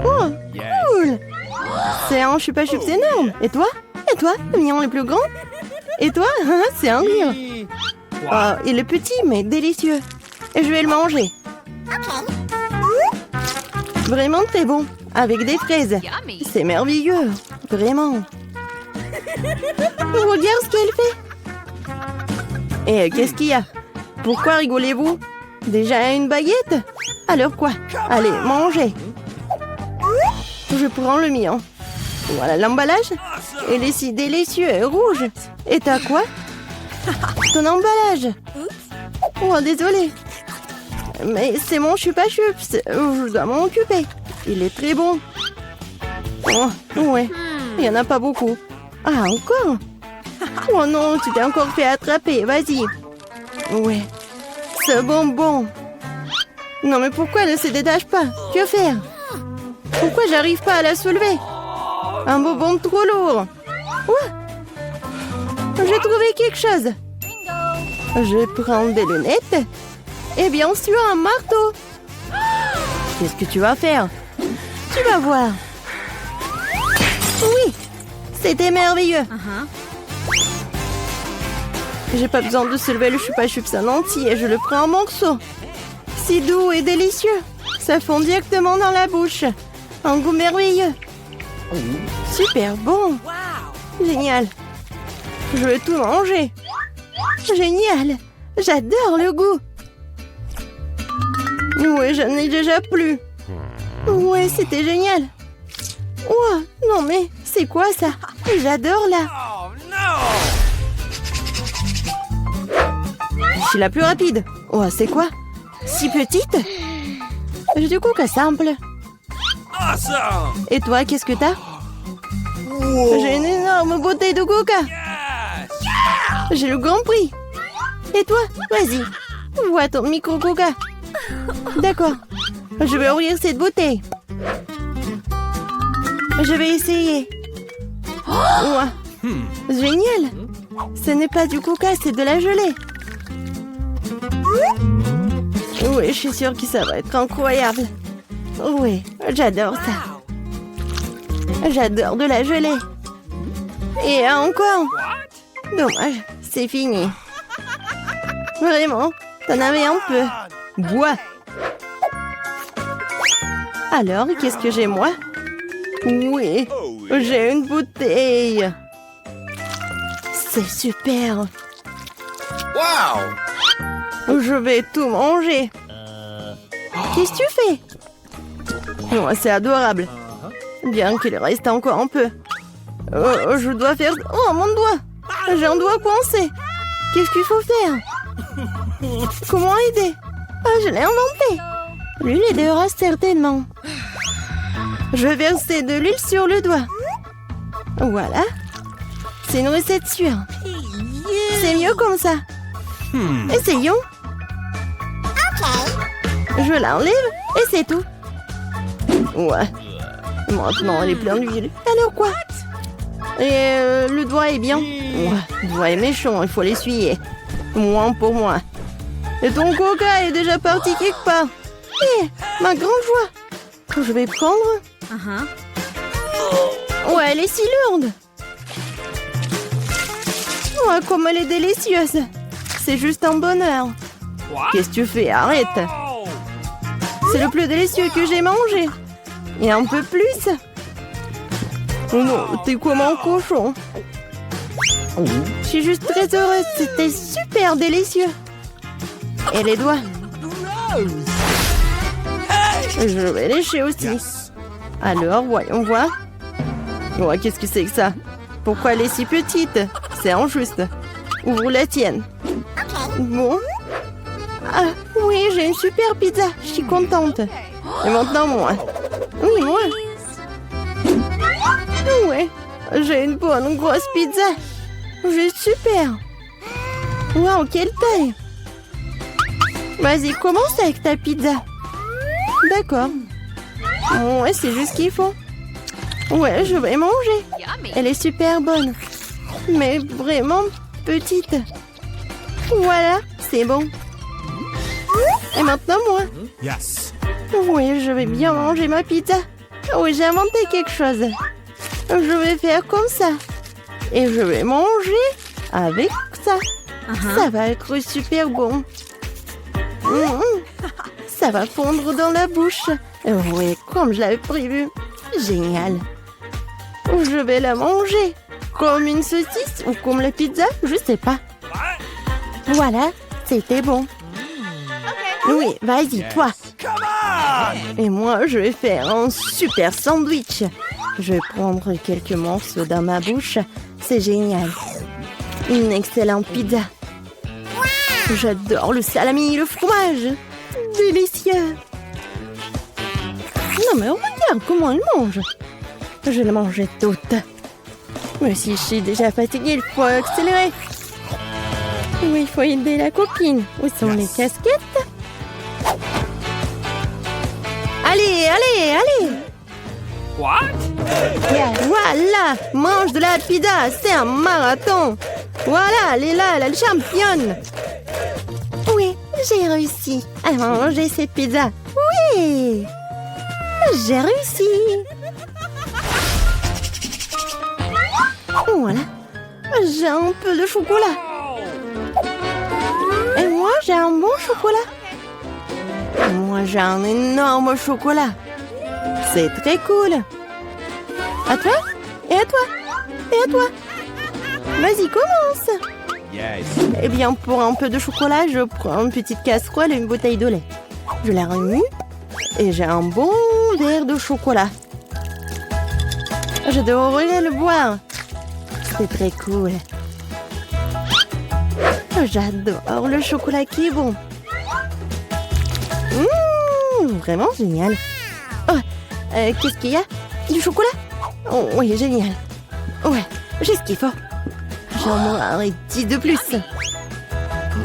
Oh, cool. C'est un chupa chups énorme. Et toi? Et toi? Le mignon le plus grand? Et toi? C'est un rire. Oh, il est petit, mais délicieux. Et je vais le manger. Vraiment très bon. Avec des fraises. C'est merveilleux. Vraiment. Regarde ce qu'elle fait. Et qu'est-ce qu'il y a? Pourquoi rigolez-vous? Déjà une baguette? Alors quoi? Allez, mangez. Je prends le mien. Voilà l'emballage. Il est si délicieux et rouge. Et t'as quoi? Ton emballage. Oh, désolé. Mais c'est mon chupa chups. Je dois m'en occuper. Il est très bon. Oh, ouais. Il n'y en a pas beaucoup. Ah, encore? Oh non, tu t'es encore fait attraper. Vas-y. Ouais. Ce bonbon. Non, mais pourquoi elle ne se détache pas? Que faire? Pourquoi j'arrive pas à la soulever? Un bonbon trop lourd. Ouais. J'ai trouvé quelque chose. Je prends des lunettes. Et bien sûr, un marteau. Qu'est-ce que tu vas faire? Tu vas voir. Oui, c'était merveilleux. J'ai pas besoin de soulever le chupa chups en entier. Je le prends en morceaux. Si doux et délicieux. Ça fond directement dans la bouche. Un goût merveilleux. Super bon. Génial. Je veux tout manger. Génial. J'adore le goût. Ouais, j'en ai déjà plus. Ouais, c'était génial. Oh, non mais, c'est quoi ça? J'adore là. Je suis la plus rapide. Oh, c'est quoi? Si petite? J'ai du coca simple. Et toi, qu'est-ce que t'as? J'ai une énorme bouteille de coca. J'ai le grand prix. Et toi? Vas-y. Vois ton micro coca. D'accord. Je vais ouvrir cette bouteille. Je vais essayer. Oh, génial. Ce n'est pas du coca, c'est de la gelée. Oui, je suis sûre que ça va être incroyable. Oui, j'adore ça. J'adore de la gelée. Et encore. Dommage, c'est fini. Vraiment, t'en avais un peu. Bois. Alors, qu'est-ce que j'ai moi? Oui, j'ai une bouteille. C'est super. Wow! Je vais tout manger. Qu'est-ce que tu fais? Oh, c'est adorable. Bien qu'il reste encore un peu. Je dois faire... Oh, mon doigt! J'ai un doigt coincé. Qu'est-ce qu'il faut faire? Comment aider? Ah, je l'ai inventé. L'huile aidera certainement. Je vais verser de l'huile sur le doigt. Voilà. C'est une recette sûre. C'est mieux comme ça. Essayons. Je l'enlève et c'est tout. Ouais. Maintenant, elle est pleine d'huile. Alors quoi? Et le doigt est bien. Ouais, le doigt est méchant, il faut l'essuyer. Moins pour moi. Et ton coca est déjà parti quelque part. Hé, ma grande joie. Je vais prendre. Ouais, elle est si lourde. Ouais, comme elle est délicieuse. C'est juste un bonheur. Qu'est-ce que tu fais? Arrête. C'est le plus délicieux que j'ai mangé. Et un peu plus. Oh non, t'es comme un cochon. Je suis juste très heureuse. C'était super délicieux. Et les doigts? Je vais lécher aussi. Alors, voyons voir. Ouais, qu'est-ce que c'est que ça? Pourquoi elle est si petite? C'est injuste. Ouvre la tienne. Bon. Ah, oui, j'ai une super pizza. Je suis contente. Et maintenant, moi. Oui, moi. Ouais, j'ai une bonne grosse pizza. Juste super. Waouh, quelle taille. Vas-y, commence avec ta pizza. D'accord. Ouais, c'est juste ce qu'il faut. Ouais, je vais manger. Elle est super bonne. Mais vraiment petite. Voilà, c'est bon. Et maintenant, moi. Oui, je vais bien manger ma pizza. Oui, j'ai inventé quelque chose. Je vais faire comme ça. Et je vais manger avec ça. Ça va être super bon. Ça va fondre dans la bouche. Oui, comme je l'avais prévu. Génial. Je vais la manger. Comme une saucisse ou comme la pizza, je sais pas. Voilà, c'était bon. Oui, vas-y, toi. Et moi, je vais faire un super sandwich. Je vais prendre quelques morceaux dans ma bouche. C'est génial. Une excellente pizza. J'adore le salami et le fromage. Délicieux. Non mais regarde comment elle mange. Je la mangeais toute. Mais si je suis déjà fatiguée, il faut accélérer. Oui, il faut aider la copine. Où sont les casquettes? Allez, allez, allez! What? Voilà! Mange de la pizza, c'est un marathon! Voilà, elle est là, elle est la championne! Oui, j'ai réussi à manger cette pizza. Oui! J'ai réussi! Voilà. J'ai un peu de chocolat. Et moi, j'ai un bon chocolat. Et moi, j'ai un énorme chocolat. C'est très cool. À toi? Et à toi? Et à toi? Vas-y, commence. Yes. Eh bien, pour un peu de chocolat, je prends une petite casserole et une bouteille de lait. Je la remue et j'ai un bon verre de chocolat. Je devrais le boire. C'est très cool. J'adore le chocolat qui est bon. Vraiment génial. Oh, qu'est-ce qu'il y a? Du chocolat? Oh, oui, génial. Ouais, j'ai ce qu'il faut. J'en mangerai 10 de plus.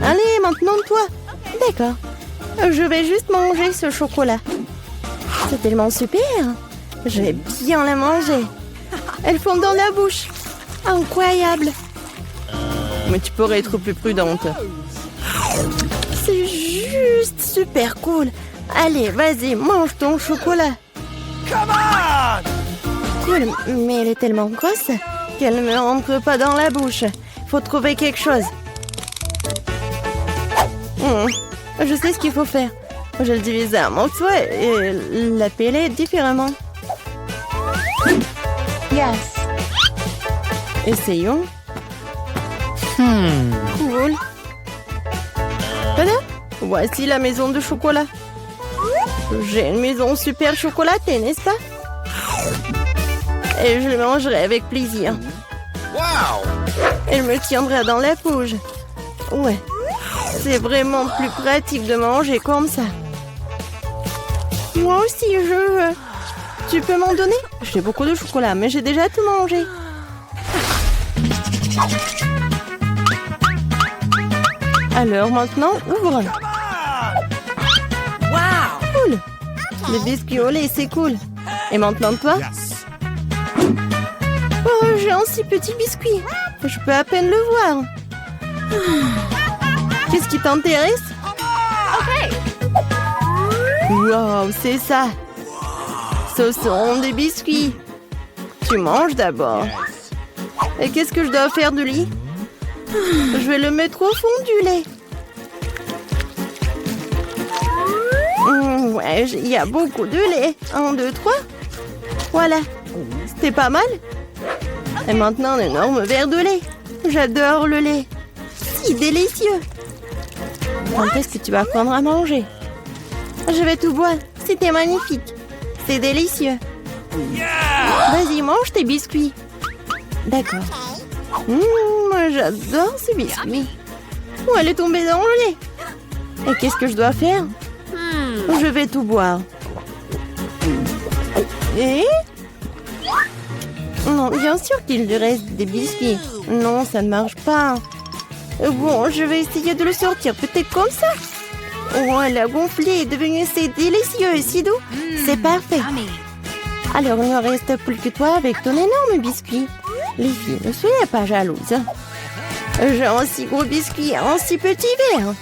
Allez, maintenant toi. D'accord. Je vais juste manger ce chocolat. C'est tellement super. Je vais bien la manger. Elle fond dans la bouche. Incroyable. Mais tu pourrais être plus prudente. C'est juste super cool. Allez, vas-y, mange ton chocolat. Come on! Cool, mais elle est tellement grosse qu'elle ne me rentre pas dans la bouche. Faut trouver quelque chose. Je sais ce qu'il faut faire. Je le divise en morceaux et la peler différemment. Yes. Essayons. Cool. Voilà. Voici la maison de chocolat. J'ai une maison super chocolatée, n'est-ce pas? Et je le mangerai avec plaisir. Wow! Elle me tiendra dans la bouche. Ouais. C'est vraiment plus pratique de manger comme ça. Moi aussi, je veux. Tu peux m'en donner? J'ai beaucoup de chocolat, mais j'ai déjà tout mangé. Alors maintenant, ouvre. Wow! Cool. Les biscuits au lait, c'est cool. Et maintenant, toi? Yes. Oh, j'ai un si petit biscuit. Je peux à peine le voir. Qu'est-ce qui t'intéresse? Wow, c'est ça. Ce sont des biscuits. Tu manges d'abord. Yes. Et qu'est-ce que je dois faire de lui? Je vais le mettre au fond du lait. Ouais, il y a beaucoup de lait. 1, 2, 3. Voilà. C'était pas mal. Et maintenant, un énorme verre de lait. J'adore le lait. Si délicieux. Quand est-ce que tu vas prendre à manger? Je vais tout boire. C'était magnifique. C'est délicieux. Yeah! Vas-y, mange tes biscuits. D'accord. Moi, j'adore ces biscuits. Oh, elle est tombée dans le lait. Et qu'est-ce que je dois faire? Je vais tout boire. Et? Non, bien sûr qu'il lui reste des biscuits. Non, ça ne marche pas. Bon, je vais essayer de le sortir. Peut-être comme ça. Oh, elle a gonflé, est devenue assez délicieux et si doux. C'est parfait. Alors, il ne reste plus que toi avec ton énorme biscuit. Les filles, ne soyez pas jalouses. J'ai un si gros biscuit, un si petit verre.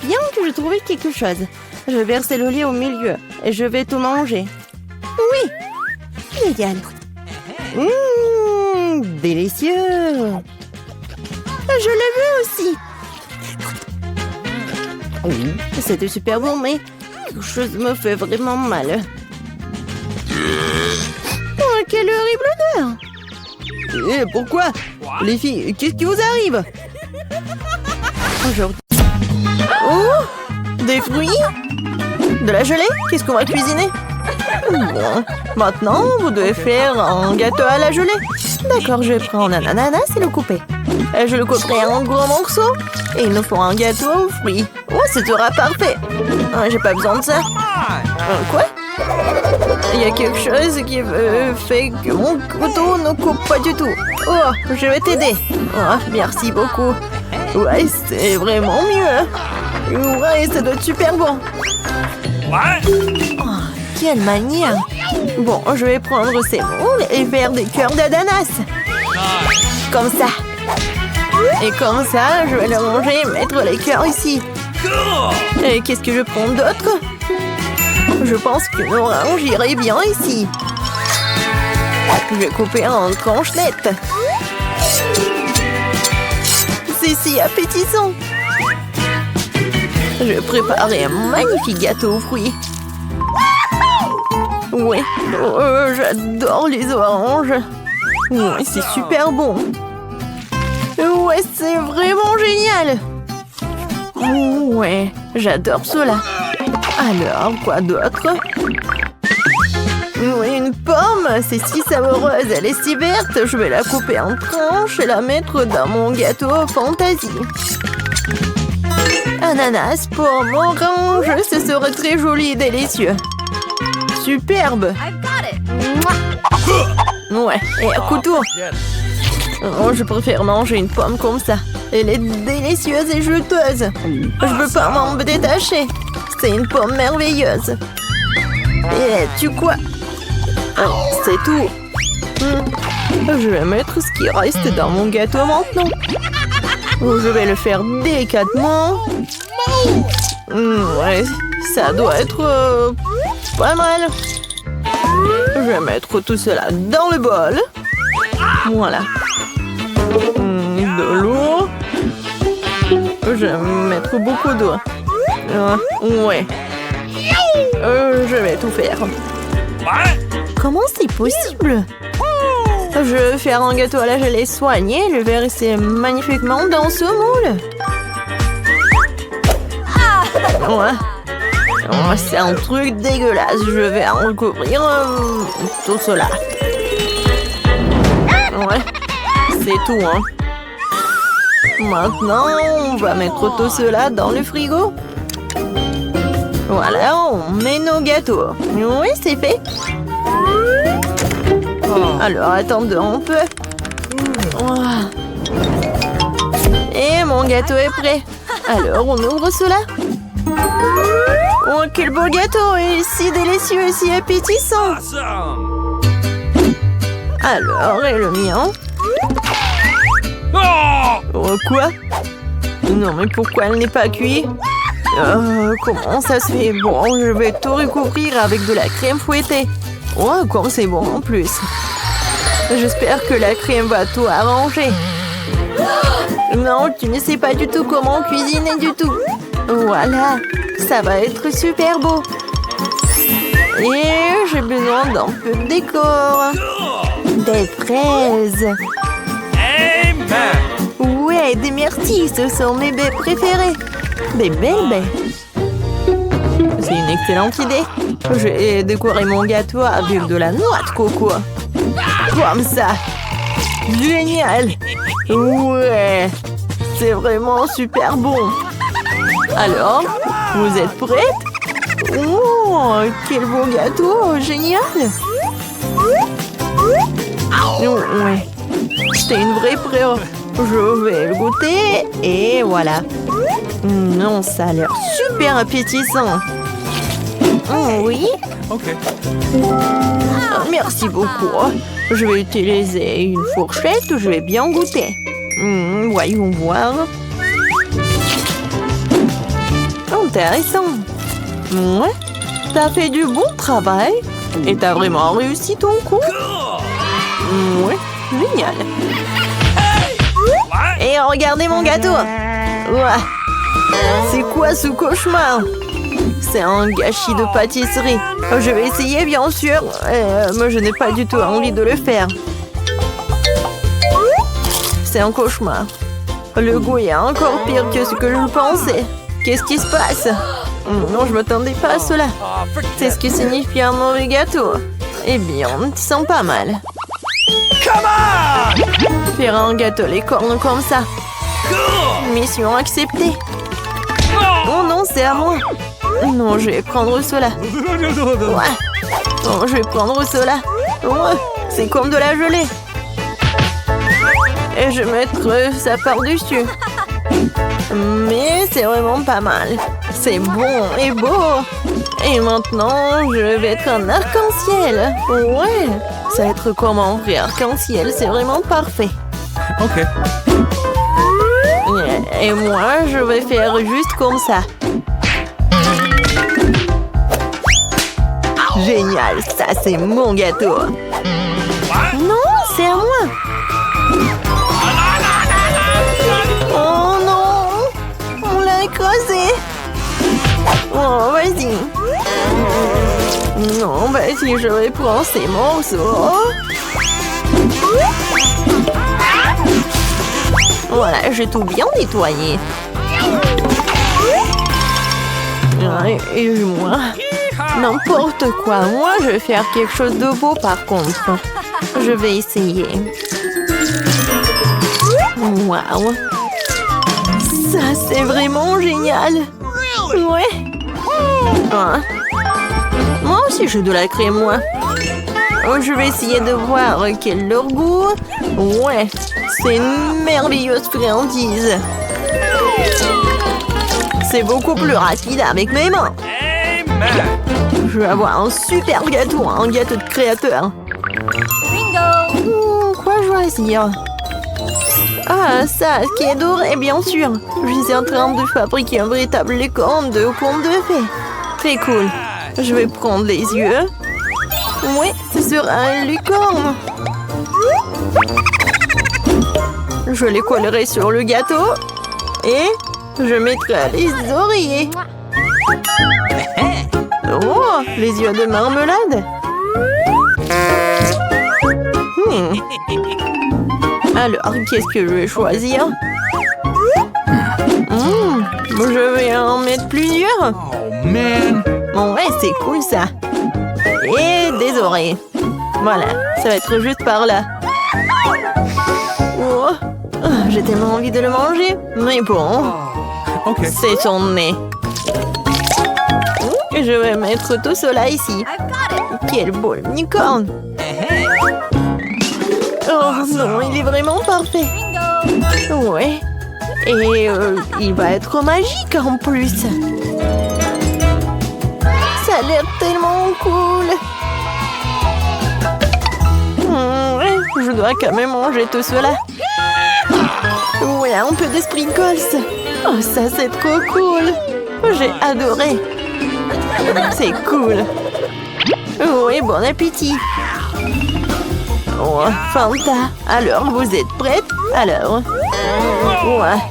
Bien que je trouvais quelque chose. Je vais verser le lait au milieu et je vais tout manger. Oui, génial. Délicieux. Je l'ai vu aussi. C'était super bon, mais quelque chose me fait vraiment mal. Oh, quelle horrible odeur! Et pourquoi? Les filles, qu'est-ce qui vous arrive? Aujourd'hui. Oh! Des fruits? De la gelée? Qu'est-ce qu'on va cuisiner? Bon, maintenant, vous devez faire un gâteau à la gelée. D'accord, je vais prendre un ananas et le couper. Et je le couperai en gros morceaux. Et il nous faut un gâteau aux fruits. Oh, ce sera parfait. J'ai pas besoin de ça. Quoi? Il y a quelque chose qui fait que mon couteau ne coupe pas du tout. Oh, je vais t'aider. Oh, merci beaucoup. Ouais, c'est vraiment mieux. Ouais, ça doit être super bon. Oh, quelle manière. Bon, je vais prendre ces moules et faire des cœurs d'ananas. Comme ça. Et comme ça, je vais le manger et mettre les cœurs ici. Et qu'est-ce que je prends d'autre? Je pense qu'une orange irait bien ici. Je vais couper en tranches nettes. C'est si appétissant. Je vais préparer un magnifique gâteau aux fruits. Ouais, j'adore les oranges. Ouais, c'est super bon. Ouais, c'est vraiment génial. Ouais, j'adore cela. Alors, quoi d'autre? Oui, une pomme, c'est si savoureuse, elle est si verte. Je vais la couper en tranches et la mettre dans mon gâteau fantaisie. Ananas, pomme, orange, ce serait très joli et délicieux. Superbe. Ouais, et un couteau. Oh, je préfère manger une pomme comme ça. Elle est délicieuse et juteuse. Je peux pas m'en détacher. C'est une pomme merveilleuse. Et tu quoi? Oh, c'est tout. Je vais mettre ce qui reste dans mon gâteau maintenant. Je vais le faire délicatement. Ouais, ça doit être pas mal. Je vais mettre tout cela dans le bol. Voilà. De l'eau. Je vais mettre beaucoup d'eau. Ouais. Je vais tout faire. Comment c'est possible? Je vais faire un gâteau à la gelée soigné et le verser magnifiquement dans ce moule. Ouais. Oh, c'est un truc dégueulasse. Je vais en recouvrir tout cela. Ouais. C'est tout, hein. Maintenant, on va mettre tout cela dans le frigo. Voilà, on met nos gâteaux. Oui, c'est fait. Alors, attendons un peu. Et mon gâteau est prêt. Alors, on ouvre cela. Oh, quel beau gâteau! Et si délicieux et si appétissant. Alors, et le mien? Oh, quoi? Non, mais pourquoi elle n'est pas cuite? Comment ça se fait? Bon, je vais tout recouvrir avec de la crème fouettée. Oh, comme c'est bon en plus. J'espère que la crème va tout arranger. Non, tu ne sais pas du tout comment cuisiner du tout. Voilà, ça va être super beau. Et j'ai besoin d'un peu de décor. Des fraises. Ouais, des myrtilles, ce sont mes baies préférées. Des belles baies. C'est une excellente idée. Je vais décorer mon gâteau avec de la noix de coco. Comme ça. Génial. Ouais. C'est vraiment super bon. Alors, vous êtes prêtes? Oh, quel beau gâteau. Génial. Ouais. C'est une vraie preuve. Je vais le goûter et voilà. Non, ça a l'air super appétissant. Oui. Ok. Merci beaucoup. Je vais utiliser une fourchette où je vais bien goûter. Voyons voir. Intéressant. Ouais, t'as fait du bon travail. Et t'as vraiment réussi ton coup. Ouais, génial. Et regardez mon gâteau. Ouais. C'est quoi ce cauchemar? C'est un gâchis de pâtisserie. Je vais essayer, bien sûr. Moi, je n'ai pas du tout envie de le faire. C'est un cauchemar. Le goût est encore pire que ce que je pensais. Qu'est-ce qui se passe? Non, je ne m'attendais pas à cela. C'est ce qui signifie un mauvais gâteau. Eh bien, ça sent pas mal. Faire un gâteau licorne comme ça. Mission acceptée. Oh non, c'est à moi. Non, je vais prendre cela. Ouais. Non, je vais prendre cela. Ouais. C'est comme de la gelée. Et je vais mettre ça par-dessus. Mais c'est vraiment pas mal. C'est bon et beau. Et maintenant, je vais être un arc-en-ciel. Ouais. Ça va être comme un vrai arc-en-ciel. C'est vraiment parfait. Ok. Et moi, je vais faire juste comme ça. Génial, ça c'est mon gâteau. Non, c'est à moi. Oh non, on l'a écrasé. Oh, vas-y. Non, vas-y, je vais prendre ces morceaux. Voilà, j'ai tout bien nettoyé. Et moi, n'importe quoi. Moi, je vais faire quelque chose de beau par contre. Je vais essayer. Waouh. Ça, c'est vraiment génial. Ouais. Ah. Moi aussi, j'ai de la crème, moi. Je vais essayer de voir quel est leur goût. Ouais. C'est une merveilleuse friandise. C'est beaucoup plus rapide avec mes mains. Je vais avoir un super gâteau, un gâteau de créateur. Bingo! Quoi choisir? Ah, ça, qui est doré, bien sûr. Je suis en train de fabriquer un véritable licorne de conte de fées. Très cool. Je vais prendre les yeux. Oui, ce sera un licorne. Je les collerai sur le gâteau. Et je mettrai les oreillers. Oh, les yeux de marmelade. Alors, qu'est-ce que je vais choisir? Je vais en mettre plusieurs. Oh, man. Ouais, c'est cool ça. Et des oreilles. Voilà, ça va être juste par là. Oh, j'ai tellement envie de le manger. Mais bon, Ok. c'est son nez. Je vais mettre tout cela ici. Quel beau unicorne. Oh non, il est vraiment parfait. Ouais. Et il va être magique en plus. Ça a l'air tellement cool. Ouais, je dois quand même manger tout cela. Ouais, un peu de sprinkles. Oh, ça c'est trop cool. J'ai adoré. C'est cool. Oui, bon appétit. Oh, Fanta. Alors, vous êtes prête? Alors. Ouais.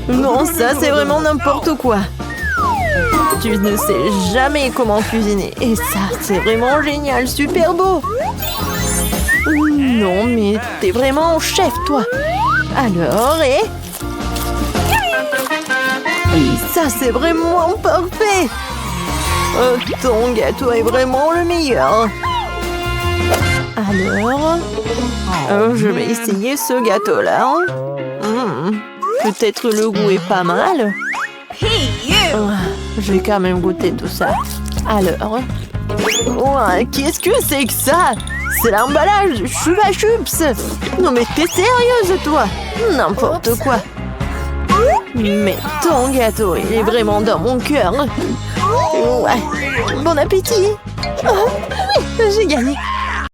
Non, ça c'est vraiment n'importe quoi. Tu ne sais jamais comment cuisiner. Et ça, c'est vraiment génial, super beau. Non, mais t'es vraiment un chef, toi. Alors, et ça, c'est vraiment parfait. Ton gâteau est vraiment le meilleur. Alors, je vais essayer ce gâteau-là. Peut-être le goût est pas mal. Je vais quand même goûter tout ça. Alors, qu'est-ce que c'est que ça? C'est l'emballage Chupa Chups. Non mais t'es sérieuse, toi? N'importe quoi. Mais ton gâteau, il est vraiment dans mon cœur. Ouais. Bon appétit. Oh, oui, j'ai gagné.